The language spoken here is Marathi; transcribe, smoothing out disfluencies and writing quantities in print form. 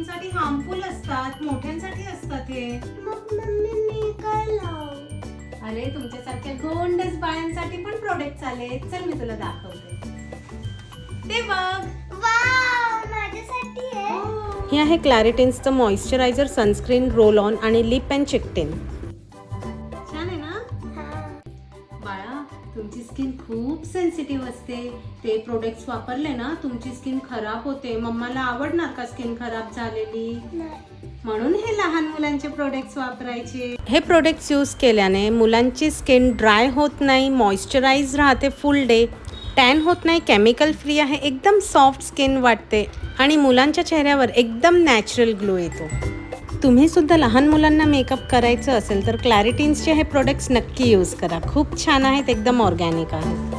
स्किनसाठी हार्मफुल असतात, मोठ्यांसाठी असतात हे. मग मम्मी मी काय लावू? अरे तुमच्यासारख्या गोंडस बाळांसाठी पण प्रोडक्ट आले. चल मी तुला दाखवते. ते बघ. वाव, माझ्यासाठी आहे. हो. हे आहे क्लॅरिटिन्सचं मॉइश्चरायझर, सनस्क्रीन, रोल ऑन आणि लिप अँड चिकटिन. छान आहे ना हा. बाळा? तुमची स्किन खूप सेन्सिटिव्ह असते. ते प्रोडक्ट्स वापरले ना तुमची स्किन खराब होते. मम्माला आवडणार का स्किन खराब झालेली? नाही. म्हणून हे लहान मुलांचे प्रोडक्ट्स वापरायचे. हे प्रोडक्ट्स यूज केल्याने मुलांची स्किन ड्राय होत नाही, मॉइश्चराइज राहते फुल डे, टॅन होत नाही, केमिकल फ्री आहे, एकदम सॉफ्ट स्किन वाटते आणि मुलांच्या चेहऱ्यावर एकदम नॅचरल ग्लो येतो. तुम्ही सुद्धा लहान मुलांना मेकअप करायचं असेल तर क्लॅरिटिन्सचे हे प्रोडक्ट्स नक्की यूज करा. खूप छान आहेत, एकदम ऑर्गॅनिक आहेत.